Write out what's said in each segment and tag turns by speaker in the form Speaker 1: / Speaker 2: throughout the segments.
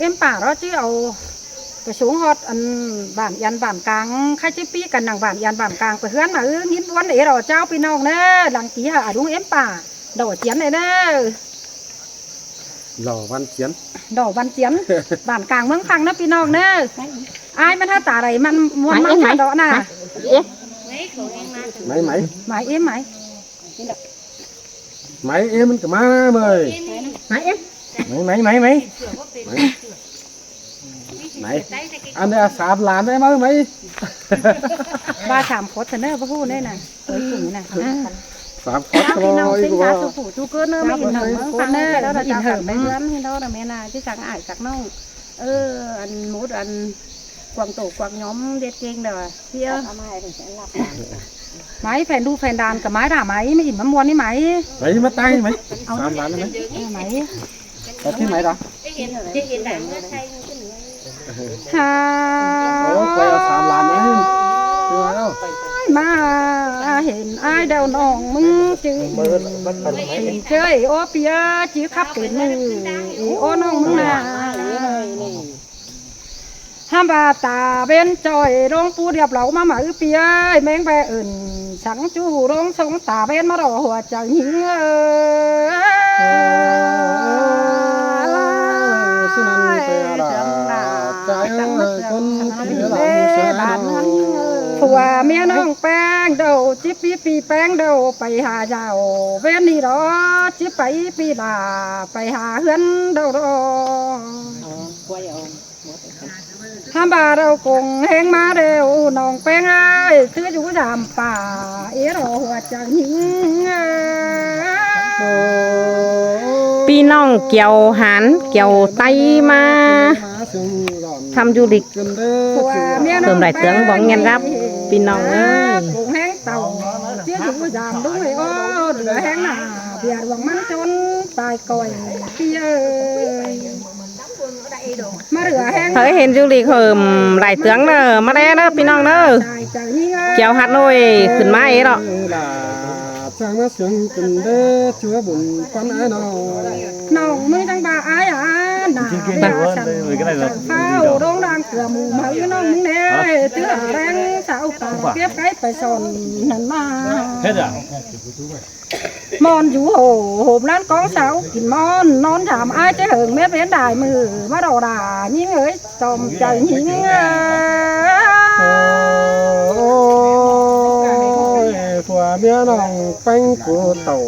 Speaker 1: Em bảo đó chứ cái xuống hot bản yan bản càng khai chế pi cần nàng bản yan bản càng phải hướng mà nghiến vốn để rồi trao pi nong nè đăng ký hả đúng em bà đổ chén này nè
Speaker 2: Lò văn chiến
Speaker 1: đổ văn chén bản càng mướn phăng nó pi nong nè ai mà tả nàyมันmuốn mắm phải đó nè
Speaker 2: máy
Speaker 1: em
Speaker 2: mình cả má mời máy anh đây sạp làm đấy mấy
Speaker 1: ba sàm khó thật nè bác hú đây này tới cùng này
Speaker 2: sạp khó
Speaker 1: thôi
Speaker 2: sinh
Speaker 1: ra chú phụ chú cơ nữa mấy in hở phăng nè đó là in hở mấy lắm đó là mẹ này chứ chẳng ai chắc nông anh mốt anh quảng tổ quảng nhóm đét kênh rồi kia máy phèn đu phèn đàn cả máy đả máy mới in mà muôn đi máy
Speaker 2: đấy mất tay mấy sạp làm đấy
Speaker 1: máy
Speaker 2: có thế máy đó quay ở sạp làm đấy
Speaker 1: mà hiện ai đâu nòng mưng chứ chơi ô pia chỉ khắp cái mưng ô nòng mưng là ham bà ta bên trời rong pu điệp lẩu mà ư pia meng về sáng chú rong sống ta bên mà đỏ hòa chẳng những phùa mía nong bang đầu chiếc pi bang đầu phải hà giàu bên đi đó chiếc pi là phải hà hươn đầu đó ham bà đâu cùng heng má đều nong bang ơi thứ chú giảm bà ý đồ hòa chẳng những
Speaker 3: pi nong kéo hán kéo tay mà thăm du lịch thường đại tướng bóng nhân rap pi nong ơi
Speaker 1: cùng hang tàu chứ chú giảm đúng rồi ô lửa hang là bìa bằng mắm chôn tài còi pi ơi
Speaker 3: thấy hiện du lịch hồi đại tướng đó mà đe đó pi nong đó kéo hạt nôi khẩn mai ấy đó
Speaker 2: sang nó xuống từng đế chúa bùn con ai
Speaker 1: nào mới đang bà ai à nà phao đông đang cửa mù mấy nó muốn nè tứ ở đang sao tàu tiếp cái phải sòn nần mà hết rồi mòn chú hồ hộp lăn con sao kín mòn non thảm ai chế hưởng mét vén đài mừ má đầu đà nhím ơi tòm trời nhím
Speaker 2: của mía nòng bánh của tàu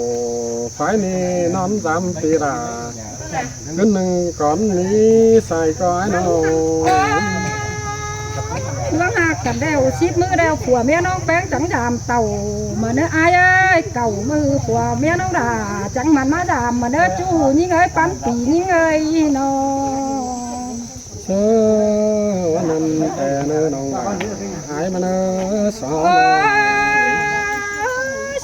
Speaker 2: phải ni non dám tì là cứ nâng con ní xài coi nào
Speaker 1: lăng hạt cả đeo ship mưa đeo của mía nong bánh chẳng giảm tàu mà nó ai ơi cầu mưa của mía nong đà chẳng mà nó đàm mà nó chú những ơi bán tỷ những ơi nó
Speaker 2: sơ nằm tè nơ nòng ai mà nó sợ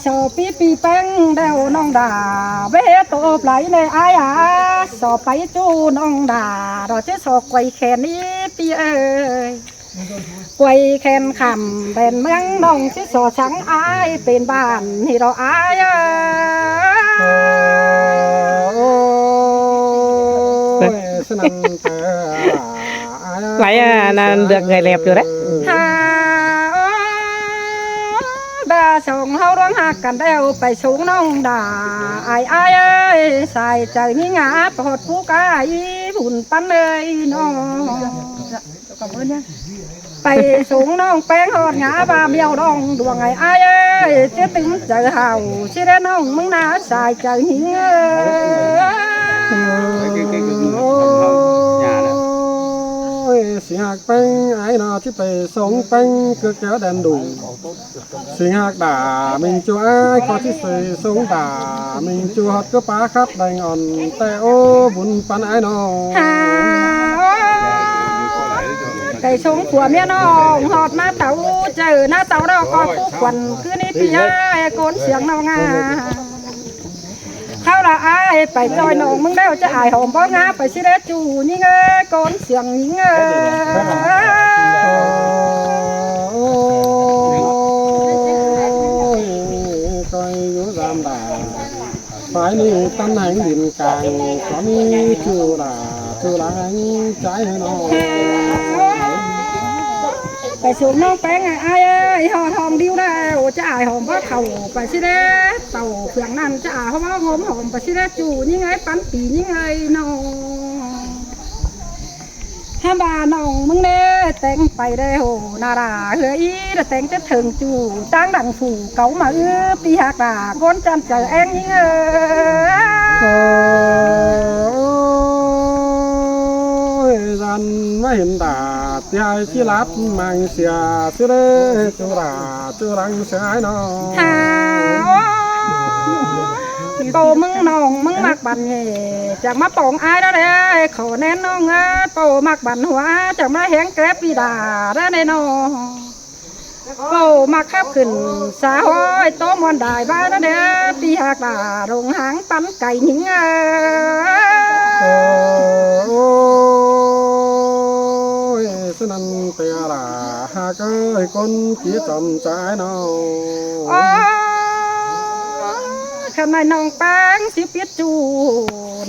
Speaker 1: sò pi bang đeo nong đà bé tổ lại này ai à sò bay chú nong đà rồi chứ sò quay khen đi pi ơi quay khen khẩm đèn măng nong chứ sò trắng ai bên bàn thì đó ai
Speaker 3: lại là được người đẹp rồi đấy
Speaker 1: đà sòng hao đoán hạt cần đeo phải xuống nông đà ai ơi xài trời như ngã bọt phú cá bùn pan ơi nó cảm ơn nhé phải xuống nông bén hột ngã và mèo đong đùa ngày ai ơi chứ tính trời hào chứ đến nông mới ná xài trời như
Speaker 2: xì hạt bánh ai nào chứ phải sống bánh cứ kéo đèn đủ xì hạt đà mình cho ai có chứ phải sống đà mình cho hạt cứ phá khắp đành on tè ô bún pan ai nào
Speaker 1: cái sống của mẹ nó hột na tàu chờ na tàu đó có phú quần cứ đi pia con xiềng nào nga thao là ai phải chơi nổ mưng đeo cho ai hòm bó ngã phải xí đét chủ những con xiềng những
Speaker 2: coi nhớ giam đà phải đi tân hành điện càng có mi chưa đà chú lắng trái nó
Speaker 1: ไปสูงน้องแป้งไอ้เอ้ยหอมดิ้วได้โอ้จะอายหอมว่าเขาไปสิเด้เต่าเพื่องนั่นจะอายเพราะว่าหอมไปสิเด้จู่นี่ไงปันปีนี่ไงน้องห้าบาน้องมึงเน่แต่งไปได้โหนาราเฮ้ยแต่งจะถึงจู่ตั้งดังphủเก๋ามาปีหักด่าก้นจันเจอเองนี่เอ้ย
Speaker 2: dàn mới hiện đà tia chi lát mang xìa xưa đấy chú răng sẽ ai nó
Speaker 1: โตมึงน้องมึงมักบันเย่จากมาปองอายได้เลยขอแน่น้องโตมักบันหัวจากมาแหงแกร็บปีดาได้ในน้องโตมักขับขึ้นสาห้อยโตมวนได้บ้านได้เด้อปีหักดาโรงหางปั้นไก่หนิง
Speaker 2: xin ăn tè là hai cái con kia chậm trái nào
Speaker 1: ทำไมน้องแป้งสิเปียจู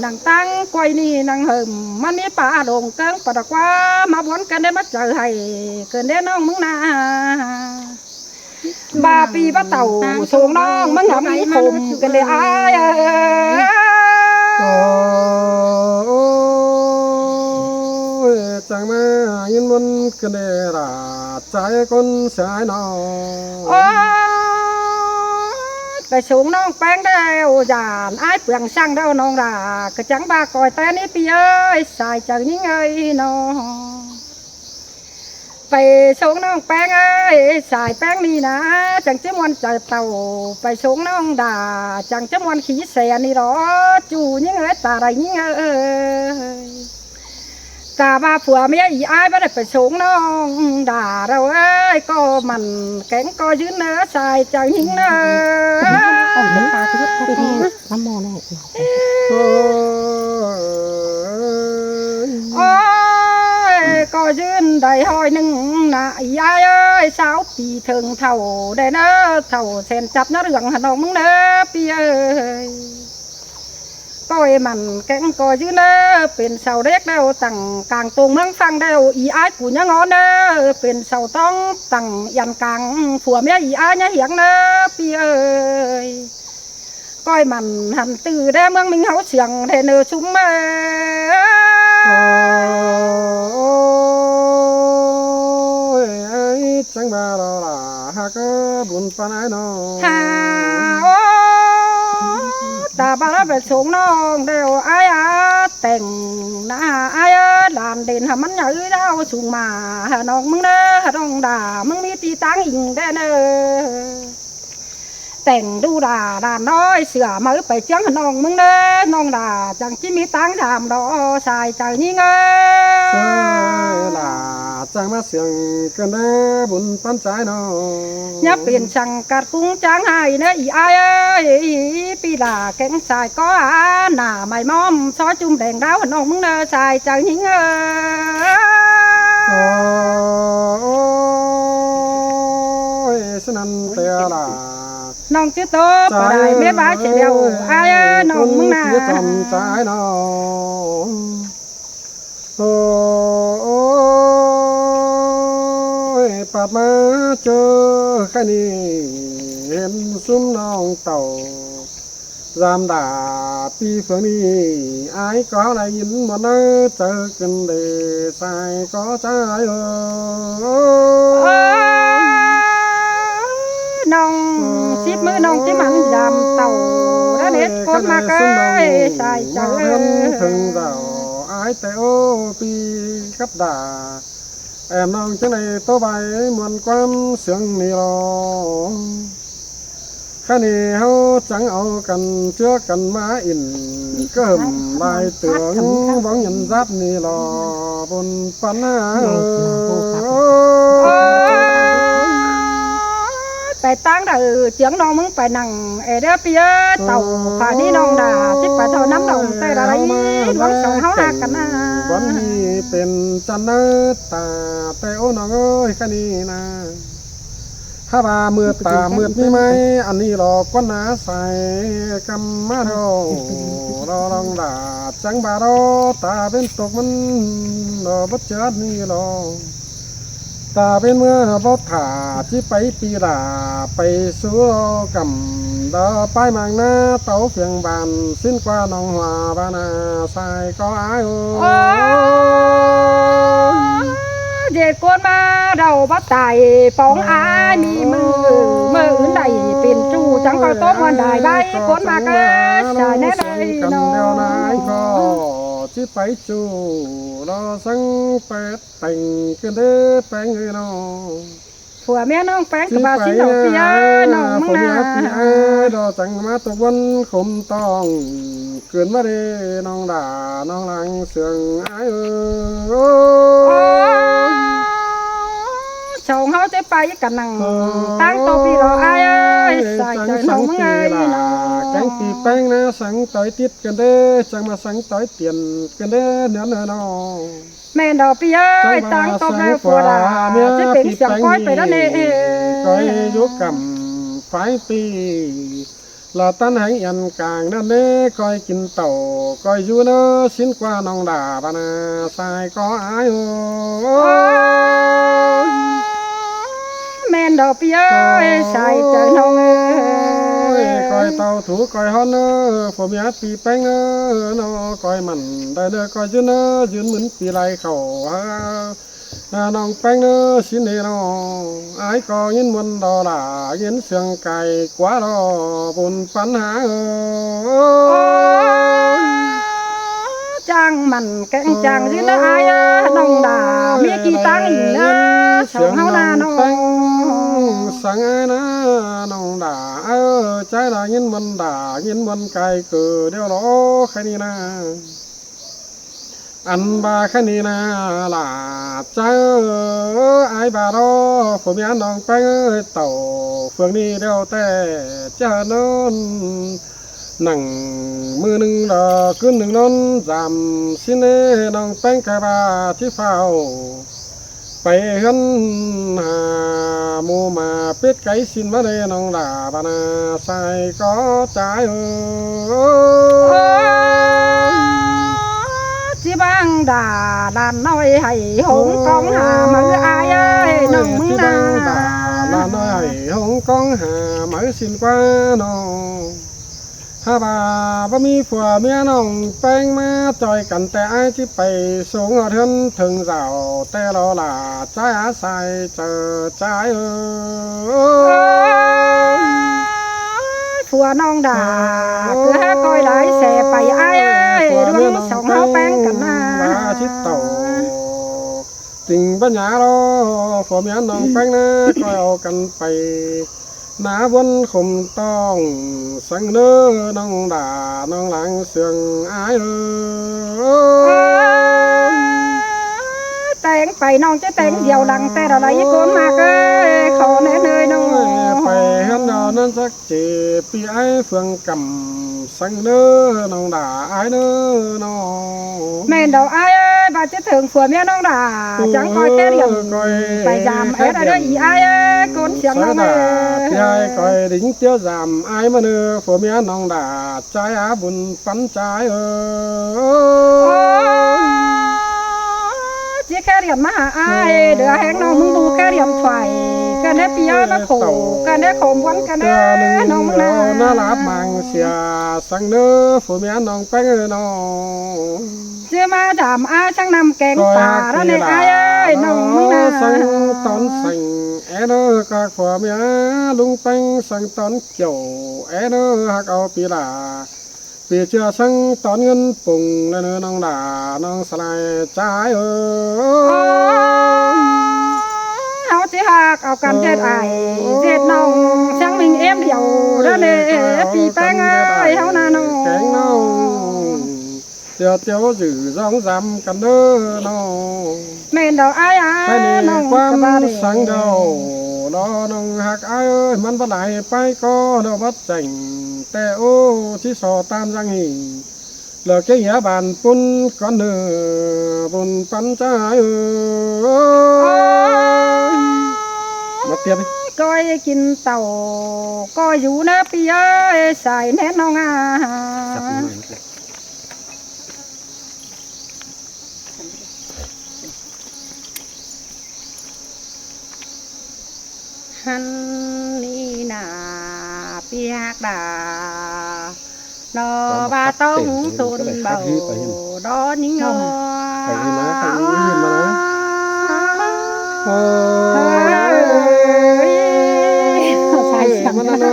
Speaker 1: นางตั้งกวยนี่นางเหิมมันมีป่าดงเกิงปะตะกว่ามาบวนกันได้มาเจอให้เกินได้น้องมึงนาบาปีบ้าเต่าสูงน้องมึงหำมีผมกันได้อาย
Speaker 2: chẳng mà yên muốn cái này là trái con trái nào
Speaker 1: ไปสูงน้องแป้งได้จานไอ้เปลืองช่างได้น้องด่ากระจังบากอยแต่นี่พี่เอ้ยสายจังนี่ไงน้องไปสูงน้องแป้งเอ้ยสายแป้งนี่นะจังเจ้ามวนใจเต่าไปสูงน้องด่าจังเจ้ามวนขี้เสียนี่หรอจู่นี่ไงตาไรนี่ไงกาบาผัวเมียอีอ้ายไม่ได้ไปสูงน้องด่าเราเอ้ยก็มันแข็งก็ยืนเนื้อใส่จังหิงเนื้อ
Speaker 3: น้ำมอนี่
Speaker 1: โอ้ยก็ยืนได้หอยหนึ่งนะอีอ้ายเอ้ยสาวปีถึงเท่าได้เนื้อเท่าเส้นจับเนื้อเรื่องหนองมึงเนื้อปีเอ้ยก้อยมันแกงก้อยยืนเด้อเป็นเสาเล็กเด้อตั้งกลางตรงเมืองฟังเด้ออีอ้ายกูยังงอนเด้อเป็นเสาต้องตั้งยันกลางผัวเมียอีอ้ายเนี่ยเหียงเด้อพี่เอ้ยก้อยมันหันตื่นได้เมืองมิงเฮาเสียงเทเนอชุ่มเอ้
Speaker 2: ยจังมาเราล่ะหากบุญปานไอ้น้อง
Speaker 1: ตาบาลไปสูงน้องเดียวไอ้แต่งหน้าไอ้ลานเด่นมันใหญ่ดาวสูงมาน้องมึงเด้อน้องด่ามึงมีตีตังอิงได้เด้อแต่งดูด่าด่าน้อยเสือมาไปเชียงน้องมึงเด้อน้องด่าจังจิมีตังดามดอใส่ใจนี่เงย
Speaker 2: ล่ะจังมาเสียงกันเด้อบุญปันใจน้อง
Speaker 1: อย่าเปลี่ยนช่างกัดกุ้งจางให้เด้ออีอ้ายปีด่าแกงใส่ก็หน้าไม่มอมซอจุ่มแดงดาวน้องมึงเด้อใส่ใจนี่เง
Speaker 2: ยสนันเตียล่ะ
Speaker 1: น้องชื่อโตปะได้แม่บ้าเฉลียวไอ้น้องมึงน่ะ
Speaker 2: จำใจน้องปัดมาเจอแค่นี้เห็นซุ้มน้องเต่าgiam đà pi phương đi ai có lại nhìn mà nó chờ cần để sai có trái
Speaker 1: nong ship mới nong chứ mặn giam tàu đã nét con ma cái sai chờ
Speaker 2: thường vào ai teo pi khắp đà em nong cái này tôi bài muôn quan sướng nì lo cái này hao chẳng ao cần chưa cần má in cứ hầm lại tưởng bóng nhận giáp nì lo bồn pan
Speaker 1: ไปตั้งเดือเจียงน้องมึงไปนั่งเด้อพี่เต่าฝ่ายนี้น้องด่าจิบไปเท่าน้ำดองแต่อะไรน้องสองเขาหักกันนะ
Speaker 2: วันนี้เป็นจันทร์ตาแต่โอ้น้องเอ้ยแค่นี้นะห ถ้าว่ามือตามืดมีไหมอันนี้รอก้นหนาใส่กำมาโดรอลองด่าจังบาโรตาเป็นตกมันรอบัดเจิดนี่รอตาเป็นเมื่อบดถาที่ไปปีลาไปสู่กำดอไปมังหน้าเต้าเพียงบานสิ้นกว่าน้องหัวบานาใส่ก็อาย
Speaker 1: เด็กคนมาเราบัดตายปองอายมีมืออื่นใดเป็นจูจังก็ต้มวันใดใบคนมาก็ใส่แน่เลยน้อง
Speaker 2: ที่ไปจูรอสังเป็ดแต่งกันเด้อแป้งเลยน้อง
Speaker 1: ผัวแม่น้องแป้งกับบาสิน้องพี่น้องมึงนะ
Speaker 2: ดอจังมาตะวันขมตองเกินมาเด้น้องด่าน้องหลังเสียงไอ้
Speaker 1: ชาวเขาจะไปกันนั่งตั้งตัวพี่รอไอ้ใส่ใจน้องมึงไง
Speaker 2: แกงปีแป้งนะสังต่อยติดกันเด้อจังมาสังต่อยเตียนกันเด้อเนื้อน้อง
Speaker 1: แม่ดอกพี่ตั้งตัวแม่ผัวด่าจะเป็นเสียงก้อยไปแล้วเนี่ย
Speaker 2: ก้อยยุกกำไฟปีลาตันให้ยันกลางนั่นเด้ก้อยกินเต่าก้อยอยู่เน้อสิ้นกว่าน้องด่าปานาใส่ก็อาย
Speaker 1: แม่ดอกพี่ใส่ใจน้อง
Speaker 2: ก้อยเต่าถูก้อยฮอนเน้อผมอยากปีแป้งเน้อก้อยมันได้เด้อก้อยยืนเน้อยืนเหมือนปีไรเข่าน้องแป้งเน้อสินเน้อไอ้ก็ยินมันดอล่ะยินเสียงไก่กว่าดอบนปัญหา
Speaker 1: จังมันแกงจังยืนเน้อไอ้น้องด่าเมียกี่ตังอยู่เน้อเสียงเฮาหน้าน้อง
Speaker 2: สังไอ้นะน้องด่าใจด่ายินมันด่ายินมันไก่เกิดเดี๋ยวรอแค่นี้นะอันบาแค่นี้นะหลาใจไอ้บารอผมยันน้องแป้งเต่าเฟืองนี้เดียวแต่เจ้านนหนังมือหนึ่งดอกขึ้นหนึ่งนนจำสิเน่น้องแป้งไก่บาที่เฝ้าไปหันหาโมมาเป็ดไก่สินมาเลยน้องด่าบานาใส่ก็ใจ
Speaker 1: ที่บ้างด่าลานน้อยให้หงกองหามืออายน้องมึงด่า
Speaker 2: ลานน้อยให้หงกองหามือสินกว่าน้องถ้าบ่มีผัวเมียน้องแป้งมาจอยกันแต่ไอ้ที่ไปสูงเทินถึงเจ้าแต่เราล่ะใจอาศัยเจอใจ
Speaker 1: ผัวน้องด่าเพื่อคอยหลายแสไปไอ้ดวงสองเฮาแป้งกันมา
Speaker 2: ชิดเต่าจริงปัญญาเราผัวเมียน้องแป้งนะคอยเอากันไปหน้าบนขมต้องสังเนื้อน้องด่าน้องหลังเสียงอาย
Speaker 1: แต่งไปน้องจะแต่งเดียวดังแต่อะไรคนมากขอแน่เนยน้อง
Speaker 2: ไปเห็นดอนั้นสักจีปีไอ้เฟืองกำสังเนื้อน้องด่าอายเนื้อน้อง
Speaker 1: แม่ดอกอายบาดจะถึงผัวเมียน้องด่าจังคอยแค่เดียวไปยามเอ็ดอะไรอีอายคนเสียงน้อง
Speaker 2: พี่ไอ้คอยดิ้งเตี้ยวจำอายมาเนื้อผัวเมียน้องด่าใจอาบุญฝันใจ
Speaker 1: จีแค่เรียมมาหาไอ้เดือแห้งน้องมึงดูแค่เรียมไฟกันได้ปีมาโขกันได้โขมวันกันได้น้องมึง
Speaker 2: น่ารักมังเสียสังเนื้อผัวเมียน้องแป้งน้อง
Speaker 1: เจ้ามาดามอาช่างนำแกงป่าแล้วในไอ้น้องมึงนะ
Speaker 2: สังตอนสังเอเนอก็ผัวเมียลุงแป้งสังตอนเกี่ยวเอเนอหักเอาปีลาปีเชื่อสังตอนเงินปุ่งแล้วเนื้อน้องด่าน้องสลายใจ
Speaker 1: เอาสิหักเอากันเจ็ดไอเจ็ดน้องช่างมิงเอ็มเดียวแล้วเนี่ยปีแป้งไอเฮานาน้อง
Speaker 2: แกงน้องเจียวเจียวจืดร้องจำกันเด้อน้อง
Speaker 1: แม่ดอกไอ้
Speaker 2: น้องความสังเดียวน้องหักไอ้มันบ่ไหลไปก็เนาะบัดจังแต่โอ้ที่สอตามจังหีเหลือแค่เหี้ยบานปุ่นก้อนเนื้อปุ่นปันใจ mất tiếp đi
Speaker 1: coi kín tàu coi dù nó pi ơi xài nét non à hắn đi nà pi hạt đà nó ba tông tôn bầu đó những
Speaker 2: phải gì má phải gì mà nó mà nó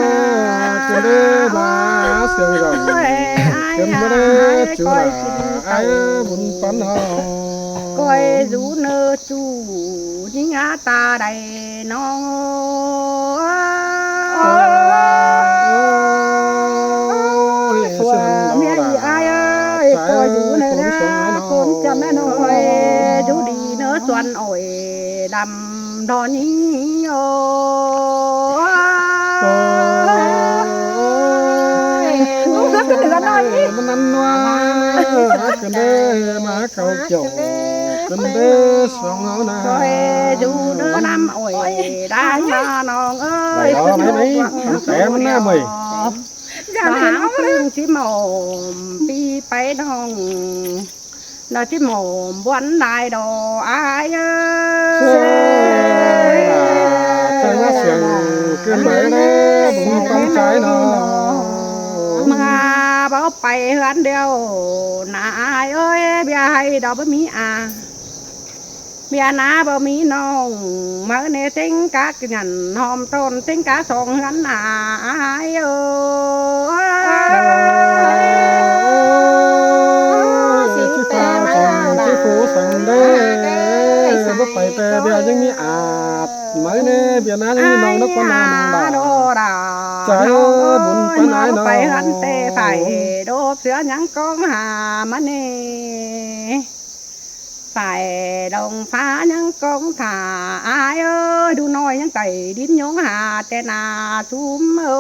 Speaker 2: cái đấy là sương rồng cái đấy chú là ai buồn phấn hò
Speaker 1: coi rú nơ chu những á ta đầy non ai ơi coi rú nơ con chăm nó nói rú đi nơ xuân ổi đầm đò những
Speaker 2: mình ăn noa cái đấy má cầu chậu cái đấy sống áo na
Speaker 1: coi rú nơ năm ổi đã non ơi
Speaker 2: đó mấy trẻ mình na mày
Speaker 1: hãng phương chỉ màu pi bay đông nó chỉ màu buồn đại đồ ai ơi
Speaker 2: trái mắt xiềng cơn mãi đấy bụng con trái nó
Speaker 1: mà bảo bay hơn đeo nà ai ơi bia hay đó bữa mí à bia ná bữa mí nông mở nè tính cá nhằn hòm tôn tính cá sòng hắn à ai ơi
Speaker 2: chỉ phố sành đấy bữa phải về bia những mi mới nè bia ná những mi nông nó con nào trái bún con ai nó
Speaker 1: phải hắn tê phải đốt sữa nhắn con hà mà nè phải đồng phá những con thả ai ơi đu nói những cày đít nhốn hà tên à chúm ơi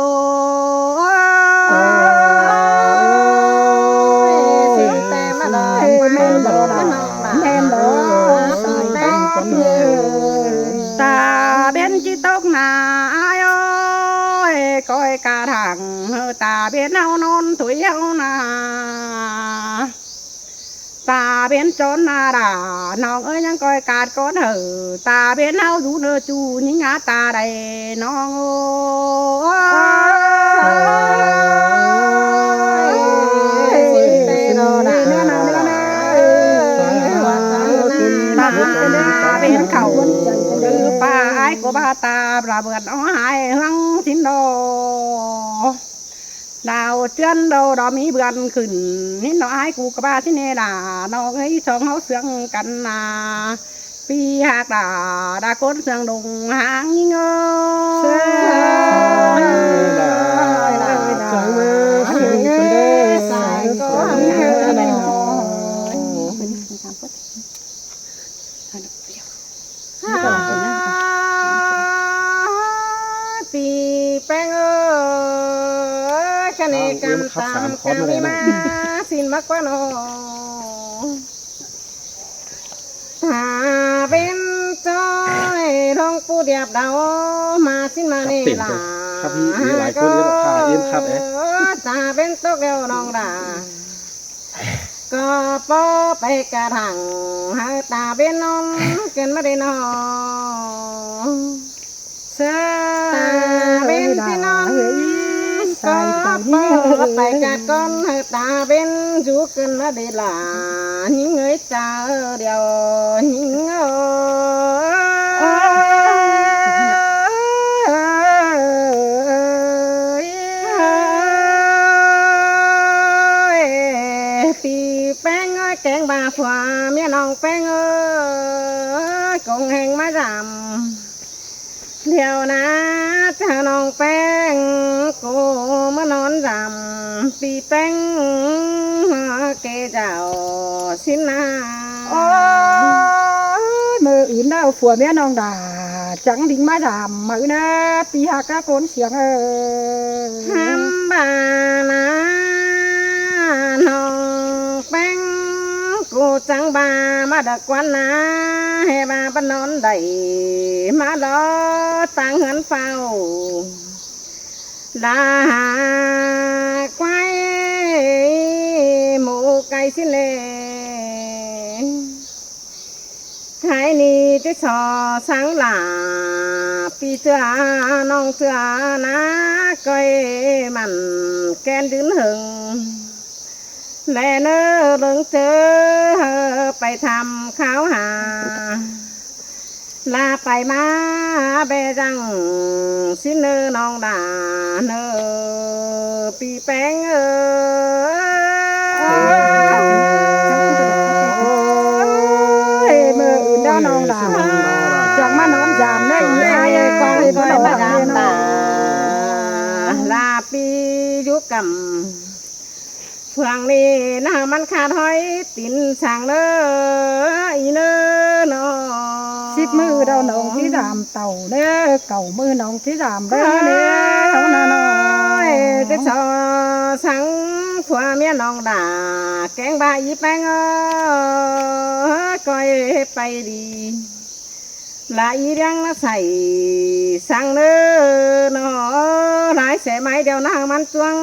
Speaker 1: ta bên chỉ tóc nà ai ơi coi cả thằng ta bên hao non tuổi hao nà ta bên trốn na đà nong ơi nhang coi cạt con hở ta bên hao rú nơ chu những ngã ta đầy nong bên khẩu từ ba ai của ba ta là vượt nó hai hăng xin đồ đào chân đầu đó mi bươn khửn hết nó ai cụ các ba thế này là nó ấy sống hấu xương cắn là pi hạt đã cốt xương đùng hàng như ngơ pi beng cái này cầm tam cái mà xin mắc quá nó thà bên trôi long phu đẹp đầu mà xin mà này là ta bên tóc đeo nong đà có bó bay cả thằng hai ta bên non cần mà đi nó ta bên xin non có bó bay cả con ta bên chú cần mà đi là những người cha điều những kẹn bà phòa mía nòng phèn ơi cùng hàng má rằm liều ná cha nòng phèn cô má nón rằm pi phèn kê chào xin na mơ ướn đâu phùa mía nòng đà chẳng đính má rằm mơ na pi hạ các con xiềng ham bà na nòng phèn cô
Speaker 3: จังบามาดักวันนะให้มาปนอนได้มาล้อตั้งเหินเฝ้าลาหาควายหมูไก่สิเลไทยนี่จะสอสังหลาปีเสือน้องเสือนะก้อยมันแกนดืนหึงแลเนอเลิงเจอไปทำข้าวหาลาไปมาเบจังสิเนอน้องด่าเนอปีแป้ง
Speaker 1: มืออื่นเด้อน้องดาจังมานอนยามได้อีไอ้กองก็ดอกดามตา
Speaker 3: ลาปียุกกำเฟืองนี่นะมันขาดหอยตินสั่งเนออีเนอเนาะ
Speaker 1: สิบมือเด้อน้องที่ดามเต่าเด้อเก่ามือน้องที่ดามเด้อเด้อเท่านั้นน้อย
Speaker 3: จะชอสังผัวเมียน้องด่าแกงบาอีแป้งก้อยไปดีลายเรียงนะใส่สั่งเนื้อเนาะหลายเสไม้เดียวนางมันจวง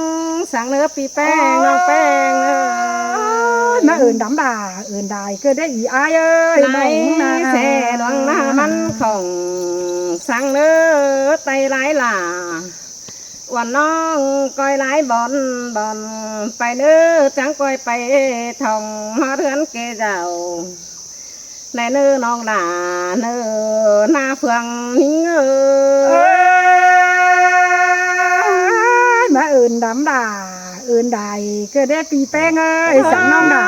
Speaker 3: สั่งเนื้อปีแป้งน้องแป้ง
Speaker 1: มาอื่นดำด่าอื่นได้ก็ได้อีอ้ายเอ้ย
Speaker 3: หลายเสดวงหน้ามันของสั่งเนื้อไตหลายหล่าวันน้องก้อยหลายบอนไปเนื้อจังก้อยไปทองหอเรือนเกเจ้าในเนื้อน้องด่าเนื้อหน้าเฟืองนิ่ง
Speaker 1: มาอื่นดำด่าอื่นได้ก็ได้ปีแป้งเอ้ยสั่งน้องด่า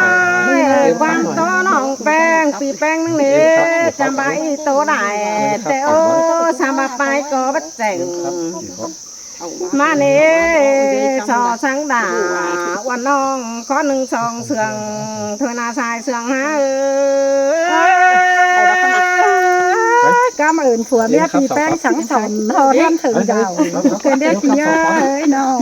Speaker 3: quan to nòng bèn pì bèn nâng nế chăm bãi tố đại tê ô sao bà bài có bất chảnh mà nế cho sáng đà quan nong có nâng song sườn thôi là xài sườn há
Speaker 1: cảm ơn phùa mẹ pì bèn sẵn sòn hồ đem thử giàu cái đấy kia ấy nó